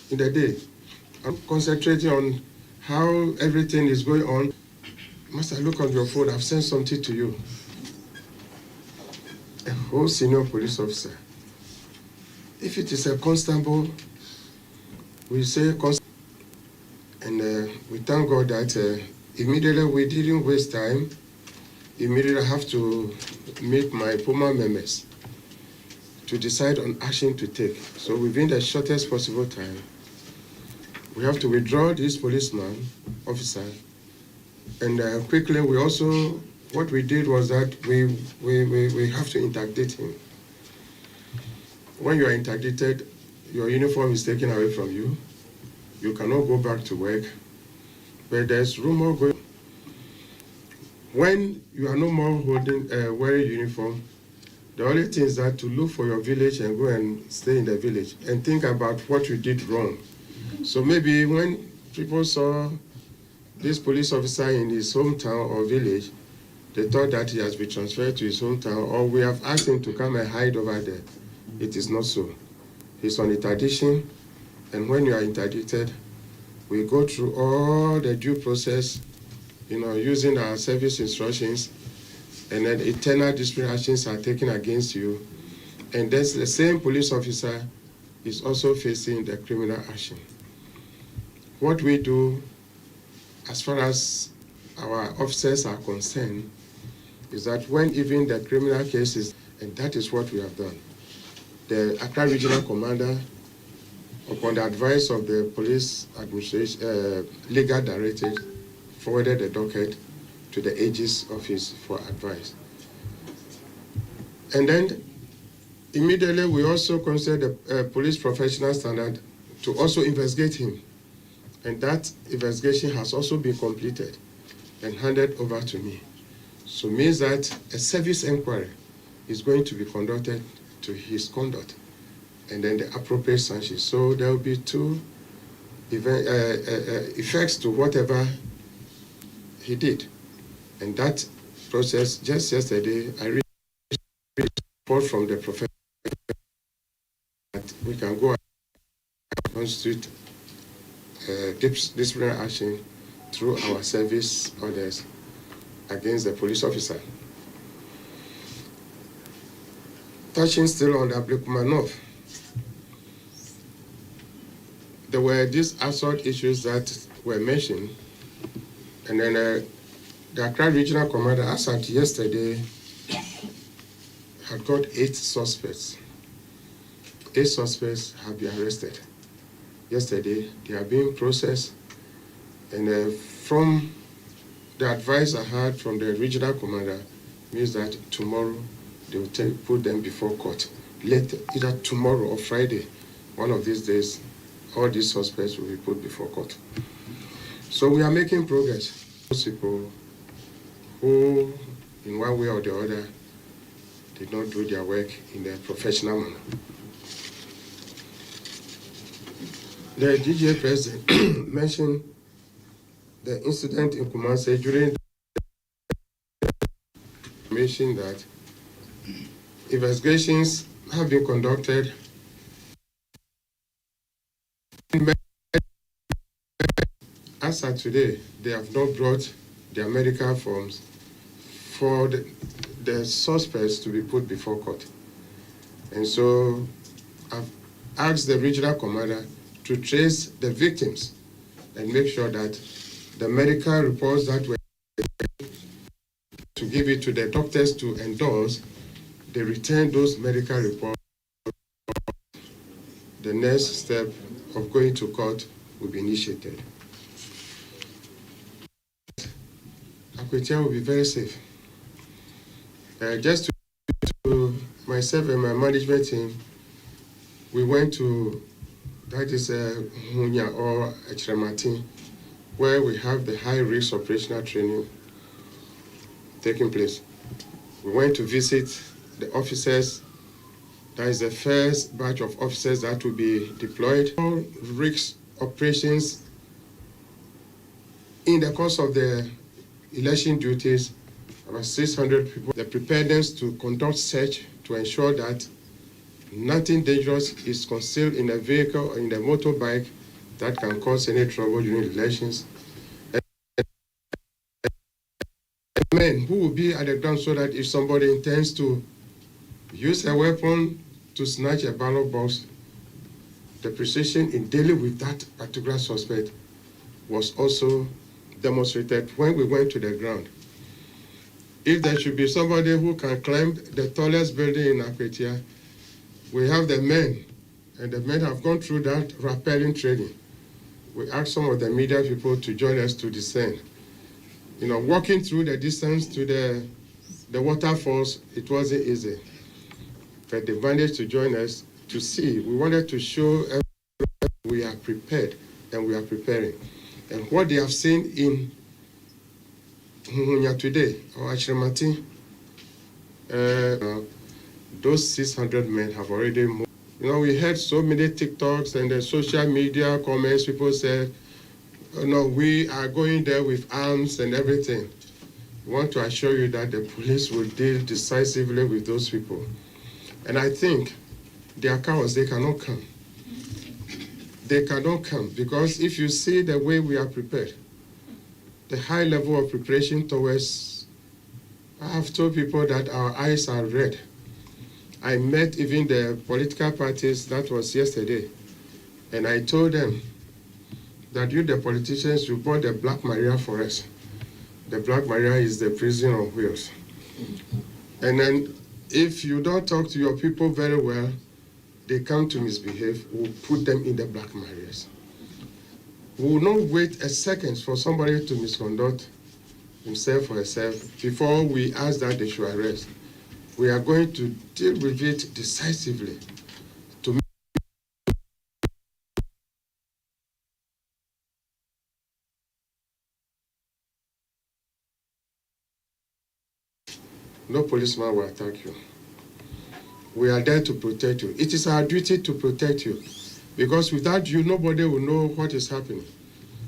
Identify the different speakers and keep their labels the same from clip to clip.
Speaker 1: in the day. I'm concentrating on how everything is going on. Master, look on your phone. I've sent something to you. A whole senior police officer. If it is a constable, we say constable. And we thank God that immediately we didn't waste time. Immediately I have to meet my Puma members to decide on action to take. So within the shortest possible time, we have to withdraw this policeman officer. And quickly, we also, what we did was that we have to interdict him. When you are interdicted, your uniform is taken away from you. You cannot go back to work. But there's rumor going. When you are no more wearing uniform, the only thing is that to look for your village and go and stay in the village and think about what you did wrong. So maybe when people saw this police officer in his hometown or village, they thought that he has been transferred to his hometown, or we have asked him to come and hide over there. It is not so. He's on interdiction, and when you are interdicted, we go through all the due process, using our service instructions, and then internal disciplinary actions are taken against you. And then the same police officer is also facing the criminal action. What we do, as far as our officers are concerned, is that when even the criminal cases, and that is what we have done. The Accra Regional Commander, upon the advice of the police administration, legal director, forwarded the docket to the AG's office for advice. And then immediately we also consider the police professional standard to also investigate him. And that investigation has also been completed and handed over to me. So it means that a service inquiry is going to be conducted to his conduct and then the appropriate sanctions. So there will be two effects to whatever he did. And that process, just yesterday, I received a report from the professor that we can go and constitute disciplinary action through our service orders against the police officer. Touching still on the Ablekumanov, there were these assault issues that were mentioned, and then the Accra Regional Commander, as at yesterday, had got 8 suspects. 8 suspects have been arrested. Yesterday, they are being processed, and from the advice I had from the regional commander means that tomorrow they will put them before court. Later, either tomorrow or Friday, one of these days, all these suspects will be put before court. So we are making progress. Those people who, in one way or the other, did not do their work in a professional manner. The GJA president mentioned the incident in Kumasi during the information that investigations have been conducted. As of today, they have not brought their medical forms for the suspects to be put before court. And so I've asked the regional commander to trace the victims and make sure that the medical reports that were to give it to the doctors to endorse, they return those medical reports. The next step of going to court will be initiated. Akwetia will be very safe. Just to myself and my management team, we went to, that is Hunya or Echrematin, where we have the high-risk operational training taking place. We went to visit the officers. That is the first batch of officers that will be deployed. All risk operations in the course of the election duties, about 600 people. The preparedness to conduct search to ensure that Nothing dangerous is concealed in a vehicle or in a motorbike that can cause any trouble during elections. And men who will be at the ground so that if somebody intends to use a weapon to snatch a ballot box, the precision in dealing with that particular suspect was also demonstrated when we went to the ground. If there should be somebody who can climb the tallest building in Akwetia, we have the men, and the men have gone through that rappelling training. We asked some of the media people to join us to descend. You know, walking through the distance to the waterfalls, it wasn't easy. But they managed to join us to see. We wanted to show everyone we are prepared and we are preparing. And what they have seen in Hunya today, or Achimati, those 600 men have already moved. You know, we heard so many TikToks and the social media comments. People said, oh, no, we are going there with arms and everything. We want to assure you that the police will deal decisively with those people. And I think their cowards, they cannot come. They cannot come because if you see the way we are prepared, the high level of preparation towards, I have told people that our eyes are red. I met even the political parties, that was yesterday, and I told them that you, the politicians, you bought the Black Maria for us. The Black Maria is the prison on wheels. And then if you don't talk to your people very well, they come to misbehave, we'll put them in the Black Marias. We will not wait a second for somebody to misconduct himself or herself before we ask that they should arrest. We are going to deal with it decisively. No policeman will attack you. We are there to protect you. It is our duty to protect you because without you, nobody will know what is happening.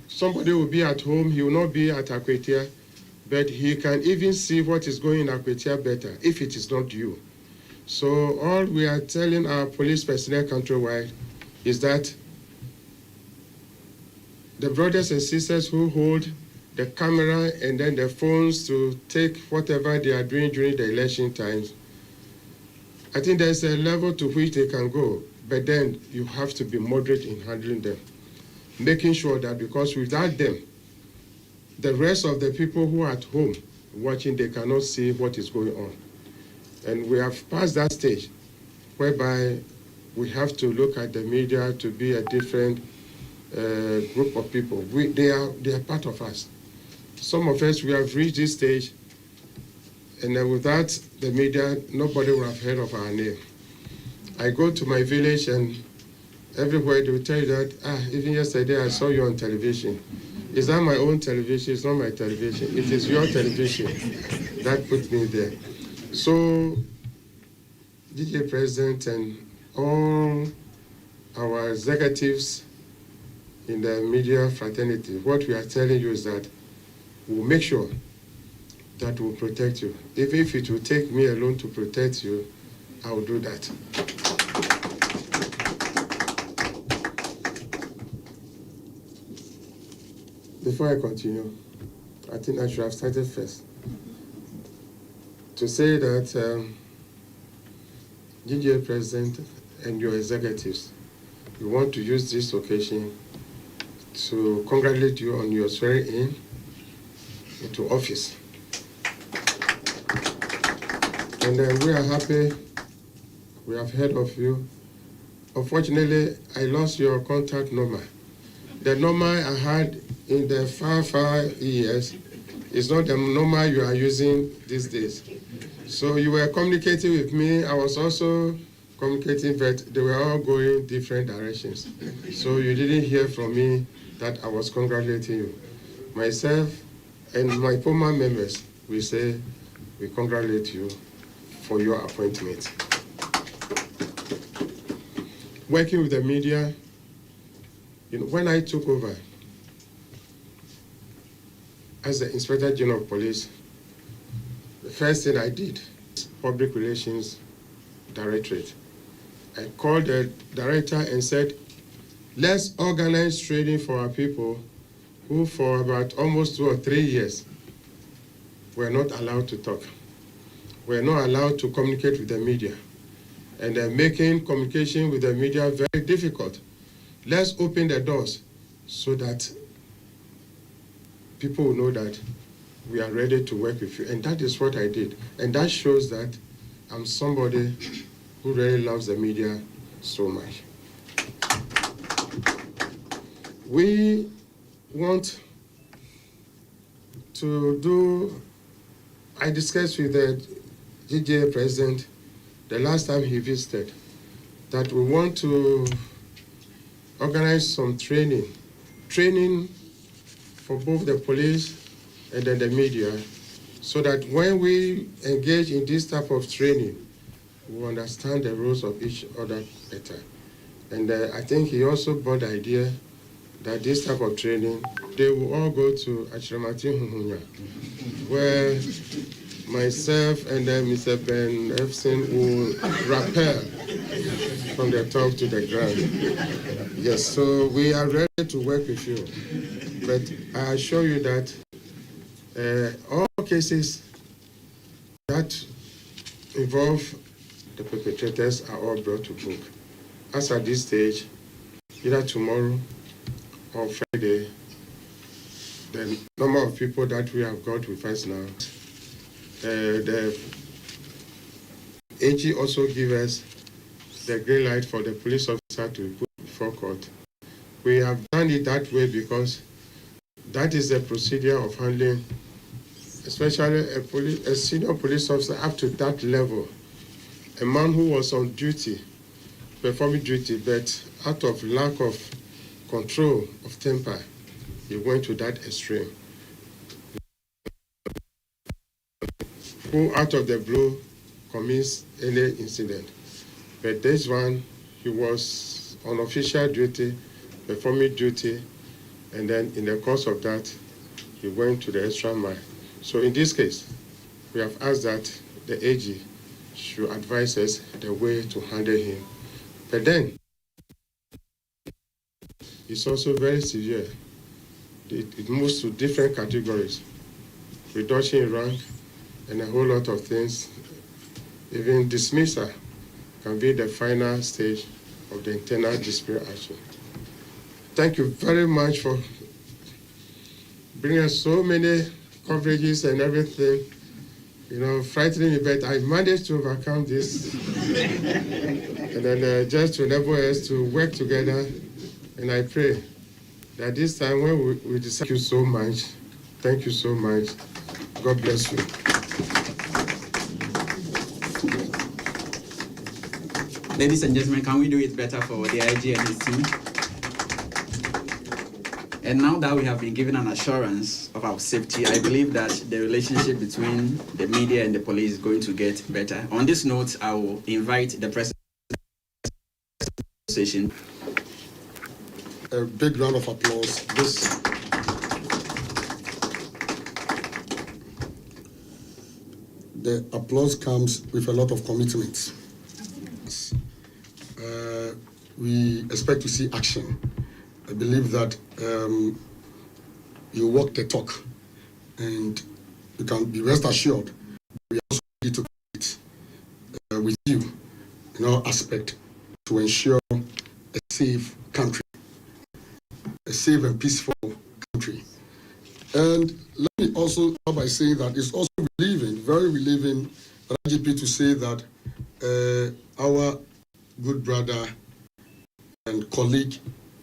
Speaker 1: Somebody will be at home, he will not be at Akwetia, but he can even see what is going in Akwetia better if it is not you. So all we are telling our police personnel countrywide is that the brothers and sisters who hold the camera and then the phones to take whatever they are doing during the election times, I think there's a level to which they can go, but then you have to be moderate in handling them, making sure that because without them, the rest of the people who are at home watching, they cannot see what is going on. And we have passed that stage whereby we have to look at the media to be a different group of people. They are part of us. Some of us, we have reached this stage, and without the media, nobody would have heard of our name. I go to my village and everywhere they will tell you that, even yesterday I saw you on television. Is that my own television? It's not my television. It is your television that put me there. So, GJA President and all our executives in the media fraternity, what we are telling you is that we'll make sure that will protect you. Even if it will take me alone to protect you, I will do that. Before I continue, I think I should have started first to say that GJA President and your executives, we want to use this occasion to congratulate you on your swearing into office. And we are happy, we have heard of you. Unfortunately, I lost your contact number. The number I had in the far years is not the number you are using these days. So you were communicating with me, I was also communicating, but they were all going different directions. So you didn't hear from me that I was congratulating you. Myself and my former members, we say we congratulate you for your appointment. Working with the media, when I took over as the Inspector General of Police, the first thing I did, Public Relations Directorate. I called the director and said, let's organize training for our people who for about almost 2 or 3 years were not allowed to talk, were not allowed to communicate with the media, and they're making communication with the media very difficult. Let's open the doors so that people will know that we are ready to work with you. And that is what I did. And that shows that I'm somebody who really loves the media so much. We want to do, I discussed with the GJA president the last time he visited, that we want to organize some training for both the police and then the media, so that when we engage in this type of training, we understand the roles of each other better. And I think he also brought the idea that this type of training, they will all go to Achiramati Huhunya, where myself and then Mr. Ben Efson will rappel from the top to the ground. Yes, so we are ready to work with you. But I assure you that all cases that involve the perpetrators are all brought to book. As at this stage, either tomorrow or Friday, the number of people that we have got with us now, the AG also give us the green light for the police officer to put before court. We have done it that way because that is the procedure of handling, especially a senior police officer up to that level, a man who was on duty, performing duty, but out of lack of control of temper, he went to that extreme. Who out of the blue commits any incident. But this one, he was on official duty, performing duty, and then in the course of that, he went to the extra mile. So in this case, we have asked that the AG should advise us the way to handle him. But then, it's also very severe. It moves to different categories. Reduction in rank and a whole lot of things. Even dismissal can be the final stage of the internal disciplinary action. Thank you very much for bringing us so many coverages and everything, frightening me, but I managed to overcome this. And then just to enable us to work together, and I pray that this time when we decide, thank you so much. Thank you so much. God bless you.
Speaker 2: Ladies and gentlemen, can we do it better for the IG and his team? And now that we have been given an assurance of our safety, I believe that the relationship between the media and the police is going to get better. On this note, I will invite the President Association.
Speaker 3: A big round of applause. The applause comes with a lot of commitment. We expect to see action. I believe that you walk the talk, and you can be rest assured we are also ready to compete with you in all aspects to ensure a safe country, a safe and peaceful country. And let me also start by saying that it's also relieving, very relieving, for IGP to say that our good brother and colleague,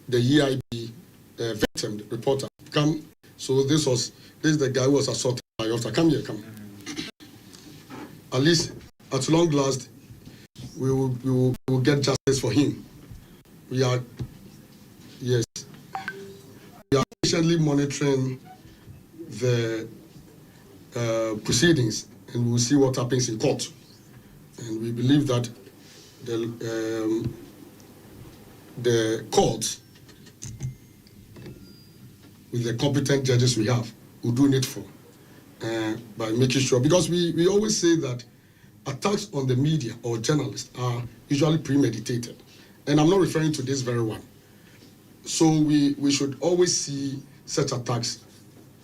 Speaker 3: the EIB victim reporter, come. So this is the guy who was assaulted by officer. Come here, come. At least, at long last, we will get justice for him. We are patiently monitoring the proceedings, and we'll see what happens in court. And we believe that the courts, with the competent judges we have, will do needful by making sure, because we always say that attacks on the media or journalists are usually premeditated. And I'm not referring to this very one. So we should always see such attacks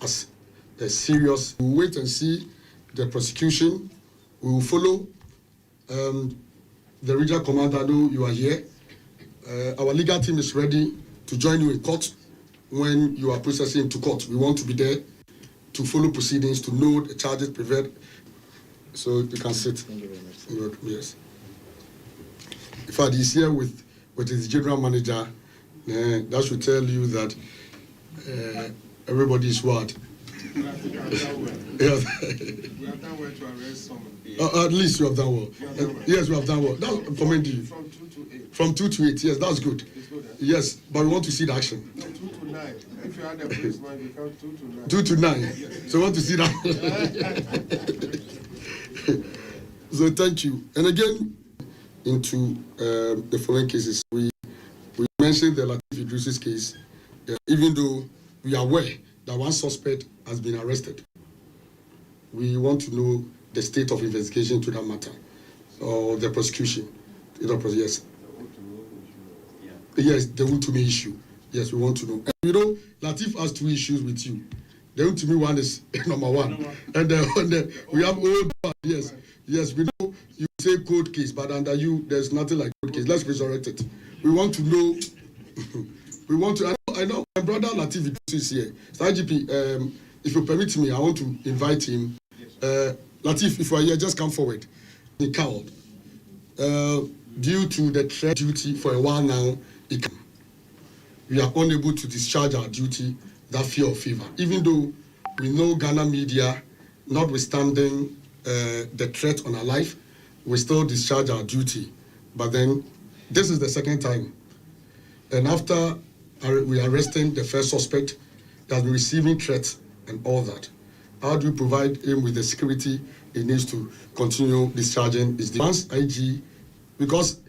Speaker 3: as a serious. We'll wait and see the prosecution. We will follow the regional commander. I know you are here. Our legal team is ready to join you in court when you are processing to court. We want to be there to follow proceedings, to know the charges prevailed. So you can sit.
Speaker 2: Thank you very much.
Speaker 3: Yes. In fact, he's here with his general manager. That should tell you that everybody is what? Yes.
Speaker 1: We have done well to arrest someone.
Speaker 3: At least you have done well. Yes, we have done well. That's commend you.
Speaker 1: From 2 to 8.
Speaker 3: From 2 to 8, yes, that's good.
Speaker 1: It's good,
Speaker 3: Yes, but we want to see the action.
Speaker 1: No, 2 to 9. If you had a policeman, you count 2 to 9.
Speaker 3: 2 to 9. So we want to see that. So thank you. And again, into the following cases, we mentioned the Latif Idris's case, even though we are aware that one suspect has been arrested. We want to know the state of investigation to that matter, or the prosecution. Yes. Yes, the Untumi issue. Yes, we want to know. And you know, Latif has 2 issues with you. The Untumi one is number 1, and we have old one. Yes, yes, we know you say cold case, but under you, there's nothing like cold case. Let's resurrect it. We want to know. We want to. I know my brother Latif Idris is here. So IGP, if you permit me, I want to invite him. Latif, if you are here, just come forward. He called. Due to the threat duty for a while now, we are unable to discharge our duty, that fear of fever. Even though we know Ghana media, notwithstanding the threat on our life, we still discharge our duty. But then, this is the second time. And after we arresting the first suspect, that has been receiving threats and all that, how do we provide him with the security he needs to continue discharging his once IG, because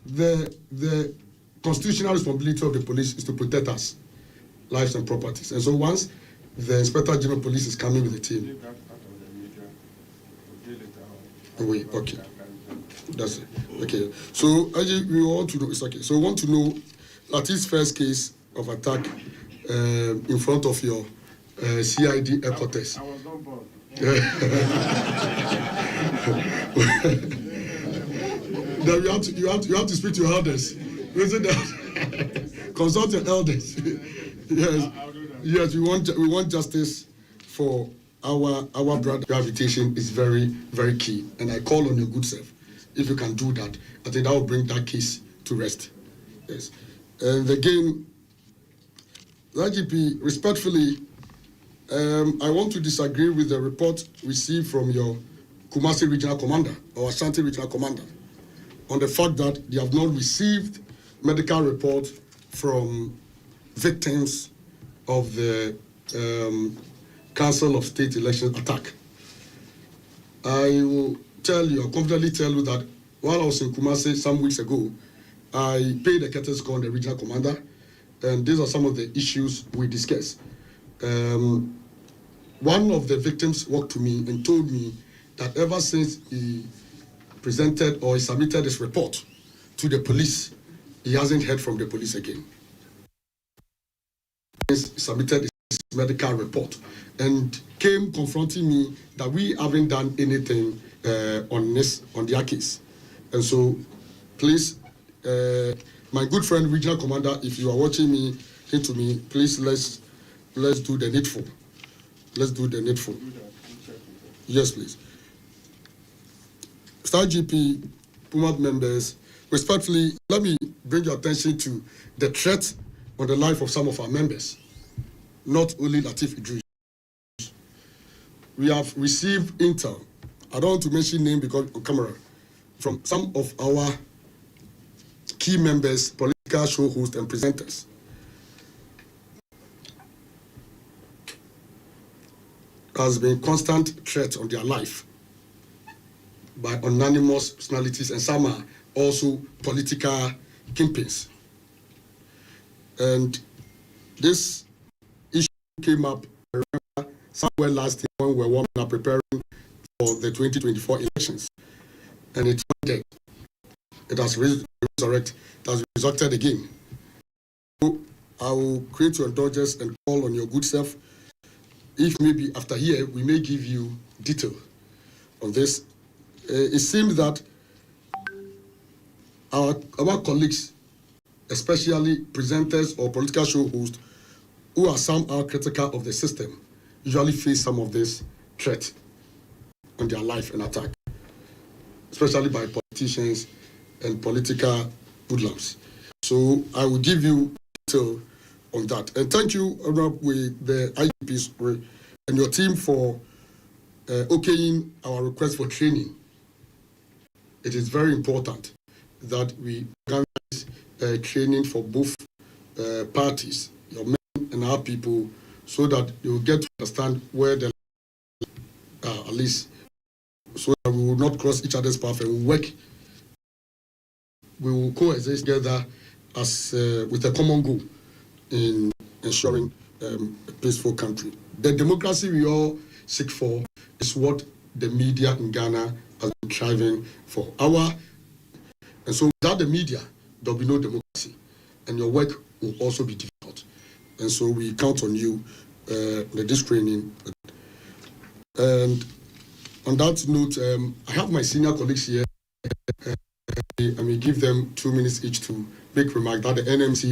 Speaker 3: the constitutional responsibility of the police is to protect us, lives and properties. And so once the Inspector General of Police is coming with the team. Wait, okay. That's it. Okay. So we want to know, it's okay. So we want to know Latif's first case of attack in front of your CID headquarters.
Speaker 1: I was not born.
Speaker 3: Now you have to speak to your elders. Isn't that? Consult your elders. Yes. Yes, we want justice for our brother. Gravitation is very, very key. And I call on your good self. If you can do that, I think that will bring that case to rest. Yes. And again, IGP, respectfully, I want to disagree with the report received from your Kumasi Regional Commander or Ashanti Regional Commander on the fact that they have not received medical report from victims of the Council of State Elections attack. I will confidently tell you that while I was in Kumasi some weeks ago, I paid a courtesy call on the regional commander, and these are some of the issues we discussed. One of the victims walked to me and told me that ever since he presented or he submitted his report to the police, he hasn't heard from the police again. He submitted his medical report and came confronting me that we haven't done anything on their case. And so, please, my good friend, regional commander, if you are watching me, say to me, please let's do the needful. Let's do the needful. Yes, please. Star GP, Puma members, respectfully, let me bring your attention to the threat on the life of some of our members, not only Latif Idris. We have received intel, I don't want to mention name because on camera, from some of our key members, political show hosts and presenters. Has been constant threat on their life by anonymous personalities, and some are also political kingpins. And this issue came up, I remember, somewhere last year when we were preparing for the 2024 elections. and it's not dead. It has resurrected. It has resurrected again. So I will create your indulgence and call on your good self. If maybe after here we may give you detail on this. It seems that our colleagues, especially presenters or political show hosts, who are somehow critical of the system, usually face some of this threat on their life and attack, especially by politicians and political hoodlums. So I will give you detail on that. And thank you, with the IGPs and your team for okaying our request for training. It is very important that we organize training for both parties, your men and our people, so that they will get to understand where the at least, so that we will not cross each other's path and we will coexist together as with a common goal in ensuring a peaceful country. The democracy we all seek for is what the media in Ghana has been striving for. And so without the media, there will be no democracy, and your work will also be difficult. And so we count on you with this training. And on that note, I have my senior colleagues here. I may give them 2 minutes each to make remarks that the NMC